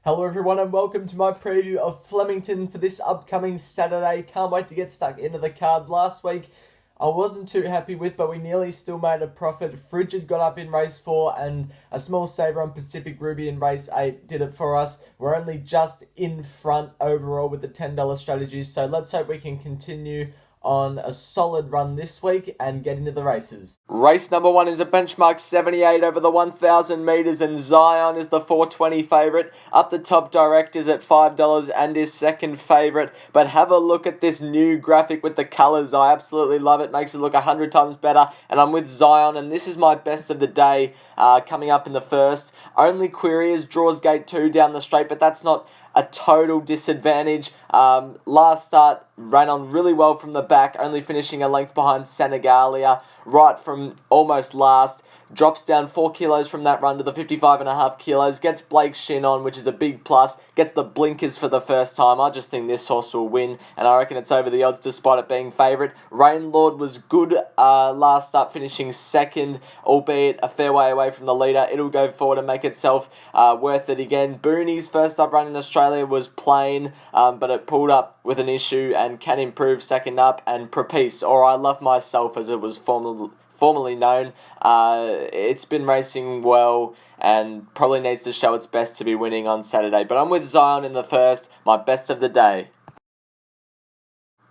Hello everyone and welcome to my preview of Flemington for this upcoming Saturday. Can't wait to get stuck into the card. Last week I wasn't too happy with, but we nearly still made a profit. Frigid got up in race 4 and a small saver on Pacific Ruby in race 8 did it for us. We're only just in front overall with the $10 strategies, so let's hope we can continue on a solid run this week and get into the races. Race number 1 is a benchmark 78 over the 1,000 metres, and Zion is the 420 favourite. Up the top, Direct is at $5 and is second favourite. But have a look at this new graphic with the colours. I absolutely love it. Makes it look 100 times better. And I'm with Zion, and this is my best of the day coming up in the first. Only query is draws gate 2 down the straight, but that's not a total disadvantage. Last start ran on really well from the back, only finishing a length behind Senegalia, right from almost last. Drops down 4 kilos from that run to the 55.5 kilos. Gets B.Shinn on, which is a big plus. Gets the blinkers for the first time. I just think this horse will win, and I reckon it's over the odds despite it being favourite. Rainlord was good last start, finishing second, albeit a fair way away from the leader. It'll go forward and make itself worth it again. Booney's first up run in Australia was plain, but it pulled up with an issue and can improve second up. And Propice, or I Love Myself as it was formerly known, it's been racing well and probably needs to show its best to be winning on Saturday. But I'm with Zion in the first, my best of the day.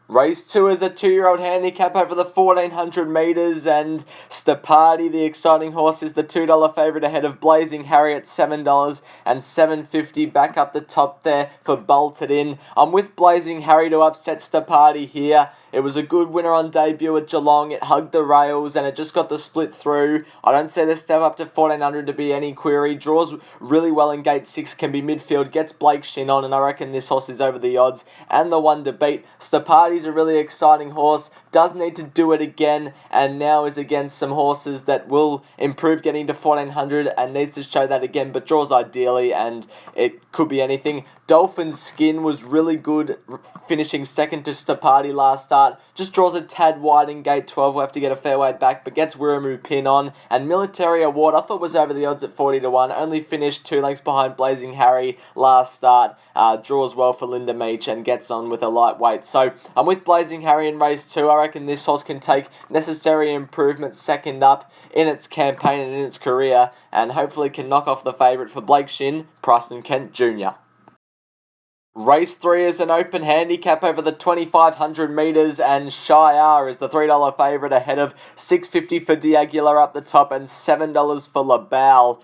Race 2 is a 2-year-old handicap over the 1,400 metres, and Steparty, the exciting horse, is the $2 favourite ahead of Blazing Harry at $7 and $7.50 back up the top there for Bolted In. I'm with Blazing Harry to upset Steparty here. It was a good winner on debut at Geelong. It hugged the rails and it just got the split through. I don't see the step up to 1,400 to be any query. Draws really well in gate 6, can be midfield, gets B.Shinn on, and I reckon this horse is over the odds and the one to beat. Steparty's a really exciting horse, does need to do it again, and now is against some horses that will improve getting to 1,400 and needs to show that again, but draws ideally and it could be anything. Dolphin's Skin was really good, finishing second to Steparty last start. Just draws a tad wide in gate 12. We'll have to get a fair way back, but gets Wiremu Pin on. And Military Award, I thought was over the odds at 40 to 1. Only finished 2 lengths behind Blazing Harry last start. Draws well for Linda Meach and gets on with a lightweight. So I'm with Blazing Harry in race 2. I reckon this horse can take necessary improvements second up in its campaign and in its career, and hopefully can knock off the favourite for B.Shinn, Preston Kent Jr. Race 3 is an open handicap over the 2,500 metres, and Sigh is the $3 favourite ahead of $6.50 for D'Aguilar up the top and $7 for Labelle.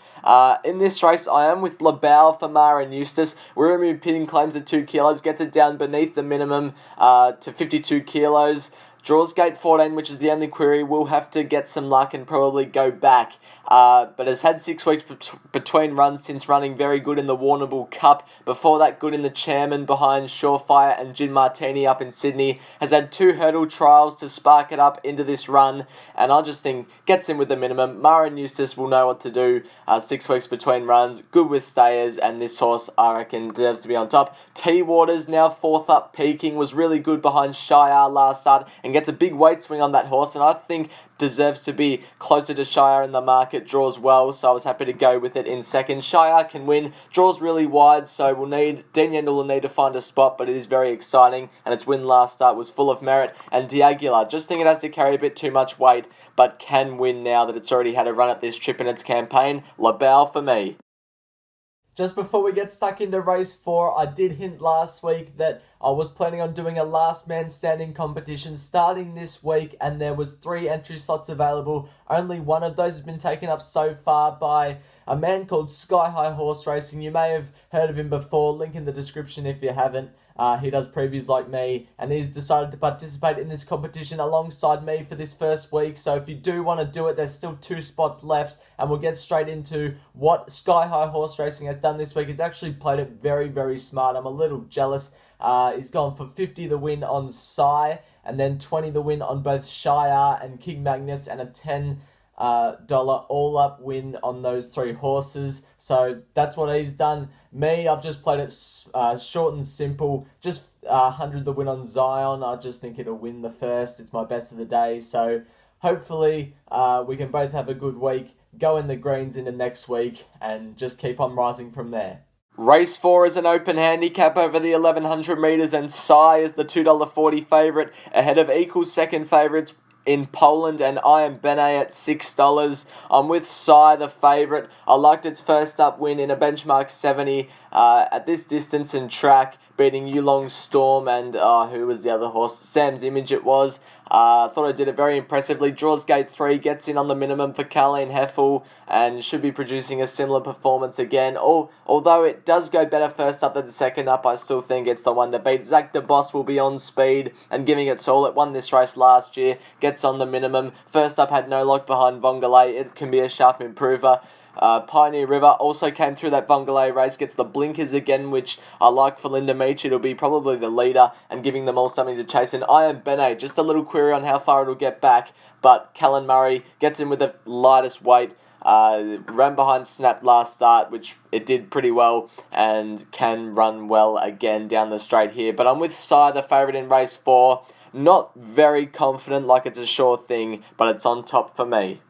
In this race, I am with Labelle for Mara and Eustace. Wiremu Pin claims the 2 kilos, gets it down beneath the minimum to 52 kilos. Draws gate 14, which is the only query. Will have to get some luck and probably go back. But has had 6 weeks between runs since running very good in the Warrnambool Cup. Before that, good in the Chairman behind Surefire and Gin Martini up in Sydney. Has had 2 hurdle trials to spark it up into this run. And I just think gets in with the minimum. Mara and Eustace will know what to do. 6 weeks between runs. Good with stayers. And this horse, I reckon, deserves to be on top. T-Waters, now 4th up, peaking. Was really good behind Sigh last start. And gets a big weight swing on that horse. And I think deserves to be closer to Sigh in the market. Draws well, so I was happy to go with it in second. Sigh can win. Draws really wide, so Dean Yendall will need to find a spot, but it is very exciting, and its win last start was full of merit. And D'Aguilar, just think it has to carry a bit too much weight, but can win now that it's already had a run at this trip in its campaign. Labelle for me. Just before we get stuck into race 4, I did hint last week that I was planning on doing a last man standing competition starting this week, and there was 3 entry slots available. Only one of those has been taken up so far by a man called Sky High Horse Racing. You may have heard of him before, link in the description if you haven't. He does previews like me, and he's decided to participate in this competition alongside me for this first week. So if you do want to do it, there's still 2 spots left, and we'll get straight into what Sky High Horse Racing has done this week. He's actually played it very, very smart. I'm a little jealous. He's gone for 50 the win on Sigh, and then 20 the win on both Sigh and King Magnus, and a $10 all-up win on those 3 horses. So that's what he's done. Me, I've just played it short and simple. Just 100 the win on Zion. I just think it'll win the first. It's my best of the day. So hopefully we can both have a good week, go in the greens into next week, and just keep on rising from there. Race 4 is an open handicap over the 1100 metres, and Sigh is the $2.40 favourite ahead of equal second favourites in Poland and I Am Bene at $6. I'm with Sigh, the favourite. I liked its first up win in a benchmark 70 at this distance and track, beating Yulong Storm and who was the other horse? Sam's Image it was. I thought I did it very impressively. Draws gate 3, gets in on the minimum for Carleen Heffel, and should be producing a similar performance again. Although it does go better first up than the second up, I still think it's the one to beat. Zach De Boss will be on speed and giving it all. It won this race last year, gets on the minimum. First up had no lock behind Vongole. It can be a sharp improver. Pioneer River also came through that Vongole race, gets the blinkers again, which I like for Linda Meach. It'll be probably the leader and giving them all something to chase. And I Am Bene, just a little query on how far it'll get back, but Callan Murray gets in with the lightest weight. Ran behind Snap last start, which it did pretty well, and can run well again down the straight here. But I'm with Sigh, the favourite in race 4. Not very confident, like it's a sure thing, but it's on top for me.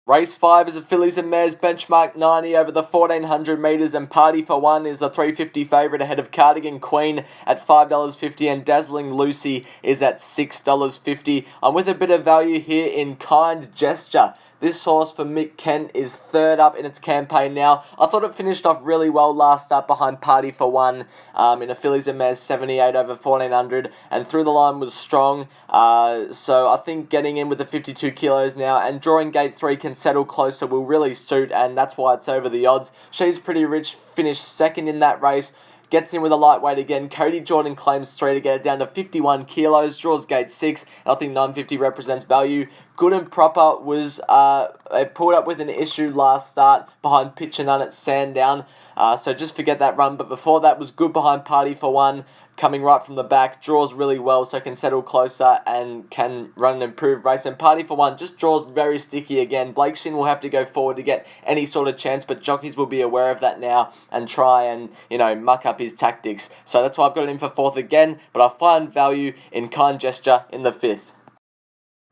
Race 5 is a fillies and mares benchmark 90 over the 1400 metres, and Party for One is the $3.50 favourite ahead of Cardigan Queen at $5.50, and Dazzling Lucy is at $6.50. I'm with a bit of value here in Kind Gesture. This horse for Mick Kent is third up in its campaign now. I thought it finished off really well last up behind Party for One in a fillies and mares 78 over 1400, and through the line was strong. So I think getting in with the 52 kilos now and drawing gate 3 can settle closer will really suit, and that's why it's over the odds. She's Pretty Rich finished second in that race. Gets in with a lightweight again. Cody Jordan claims 3 to get it down to 51 kilos. Draws gate 6. And I think 950 represents value. Good and Proper was pulled up with an issue last start behind Pitch and None at Sandown. So just forget that run. But before that was good behind Party for One. Coming right from the back, draws really well, so can settle closer and can run an improved race. And Party for One just draws very sticky again. B.Shinn will have to go forward to get any sort of chance, but jockeys will be aware of that now and try and, muck up his tactics. So that's why I've got it in for 4th again, but I find value in Kind Gesture in the 5th.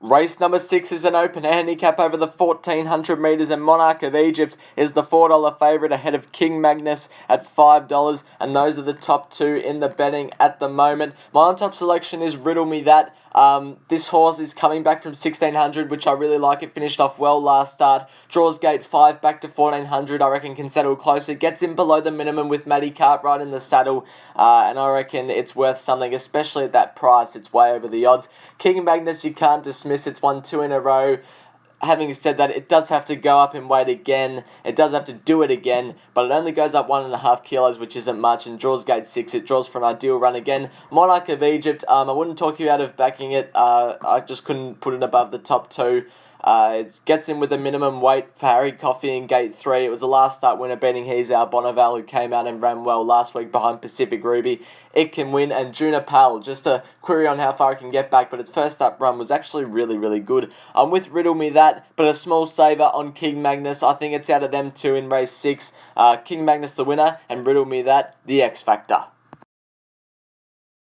Race number 6 is an open handicap over the 1400 metres, and Monarch of Egypt is the $4 favourite ahead of King Magnus at $5, and those are the top 2 in the betting at the moment. My on-top selection is Riddle Me That. This horse is coming back from 1600, which I really like. It finished off well last start. Draws gate 5 back to 1400. I reckon can settle closer. Gets in below the minimum with Maddie Cartwright in the saddle. And I reckon it's worth something, especially at that price. It's way over the odds. King Magnus, you can't dismiss. It's won 2 in a row. Having said that, it does have to go up in weight again. It does have to do it again, but it only goes up 1.5 kilos, which isn't much, and draws gate 6. It draws for an ideal run again. Monarch of Egypt, I wouldn't talk you out of backing it. I just couldn't put it above the top 2. It gets in with a minimum weight for Harry Coffey in gate 3. It was the last start winner beating Heizao Bonneville, who came out and ran well last week behind Pacific Ruby. It can win, and Juna Pal, just a query on how far it can get back, but its first up run was actually really, really good. I'm with Riddle Me That, but a small saver on King Magnus. I think it's out of them 2 in race 6. King Magnus the winner, and Riddle Me That, the X Factor.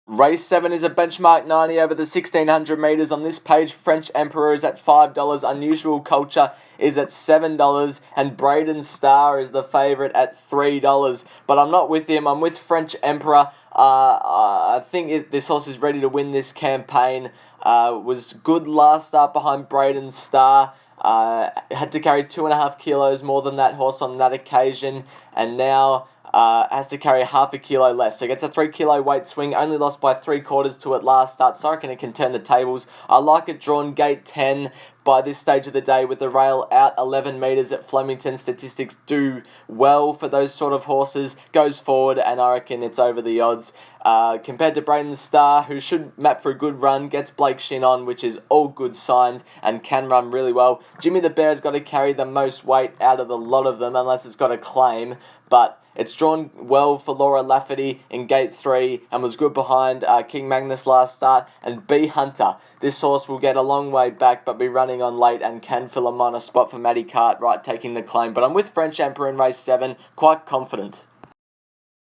Race 7 is a benchmark 90 over the 1600 metres. On this page, French Emperor is at $5, Unusual Culture is at $7, and Braden Star is the favourite at $3. But I'm not with him, I'm with French Emperor. I think this horse is ready to win this campaign. Was good last start behind Braden Star. Had to carry 2.5 kilos more than that horse on that occasion, and now has to carry 0.5 kilo less. So gets a 3 kilo weight swing, only lost by 3/4 to it last start, so I reckon it can turn the tables. I like it drawn gate 10 by this stage of the day with the rail out 11 metres at Flemington. Statistics do well for those sort of horses. Goes forward, and I reckon it's over the odds. Compared to Braden Star, who should map for a good run, gets B.Shinn on, which is all good signs, and can run really well. Jimmy the Bear's got to carry the most weight out of the lot of them, unless it's got a claim, but it's drawn well for Laura Lafferty in gate 3 and was good behind King Magnus last start. And B Hunter, this horse will get a long way back but be running on late and can fill a minor spot for Maddie Cartwright taking the claim. But I'm with French Emperor in race 7, quite confident.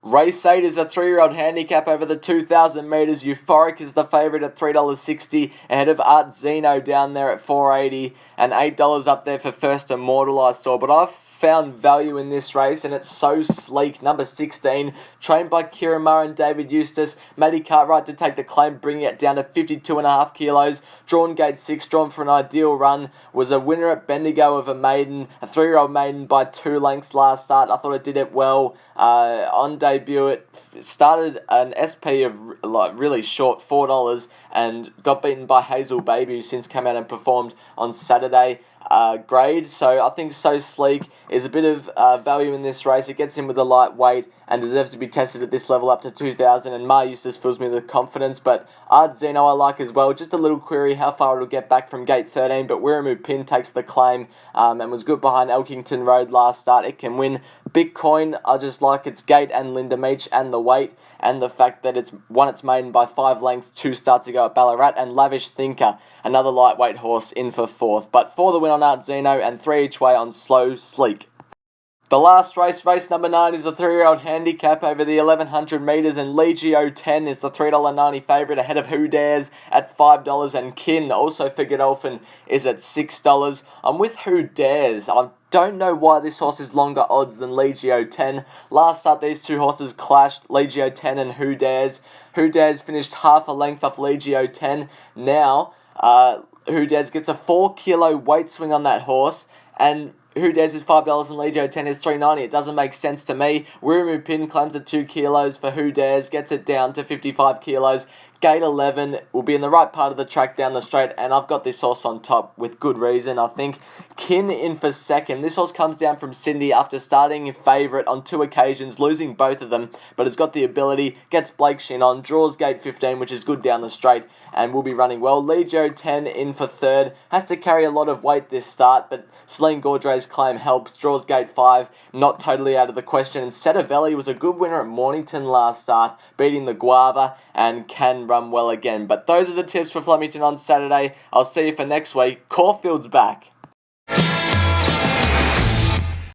Race 8 is a 3-year-old handicap over the 2,000 metres. Euphoric is the favourite at $3.60, ahead of Art Zeno down there at $4.80, and $8 up there for First Immortal I saw. But I found value in this race, and it's So Sleek, number 16, trained by Kieran Murray and David Eustace. Matty Cartwright to take the claim, bringing it down to 52.5 kilos. Drawn gate 6, drawn for an ideal run, was a winner at Bendigo of a maiden, a 3-year-old maiden by 2 lengths last start. I thought it did it well. On debut, it started an SP of really short, $4, and got beaten by Hazel Baby, who since came out and performed on Saturday. Grade. So I think So Sleek is a bit of value in this race. It gets in with a lightweight and deserves to be tested at this level up to 2,000. And Mar Eustace fills me with confidence. But Ard Zeno I like as well. Just a little query how far it'll get back from gate 13. But Wiremu Pin takes the claim and was good behind Elkington Road last start. It can win. Bitcoin, I just like its gate and Linda Meach and the weight. And the fact that it's won its maiden by 5 lengths 2 starts ago at Ballarat. And Lavish Thinker, another lightweight horse, in for 4th. But for the win on Art Zeno and 3 each way on So Sleek. The last race, race number 9, is a 3-year-old handicap over the 1,100 metres, and Legio Ten is the $3.90 favourite ahead of Who Dares at $5, and Kin, also for Godolphin, is at $6. I'm with Who Dares. I don't know why this horse is longer odds than Legio Ten. Last start, these two horses clashed, Legio Ten and Who Dares. Who Dares finished half a length off Legio Ten. Now, Who Dares gets a 4-kilo weight swing on that horse, and Who Dares is $5 and Legio Ten is $3.90. It doesn't make sense to me. Wiremu Pin claims at 2 kilos for Who Dares, gets it down to 55 kilos. Gate 11 will be in the right part of the track down the straight, and I've got this horse on top with good reason, I think. Kin in for 2nd. This horse comes down from Sydney after starting favourite on 2 occasions, losing both of them, but has got the ability, gets B.Shinn on, draws gate 15, which is good down the straight, and will be running well. Legio 10 in for 3rd. Has to carry a lot of weight this start, but Celine Gaudre's claim helps. Draws gate 5, not totally out of the question. And Setavelli was a good winner at Mornington last start, beating the Guava, and can run well again. But those are the tips for Flemington on Saturday. I'll see you for next week. Caulfield's back.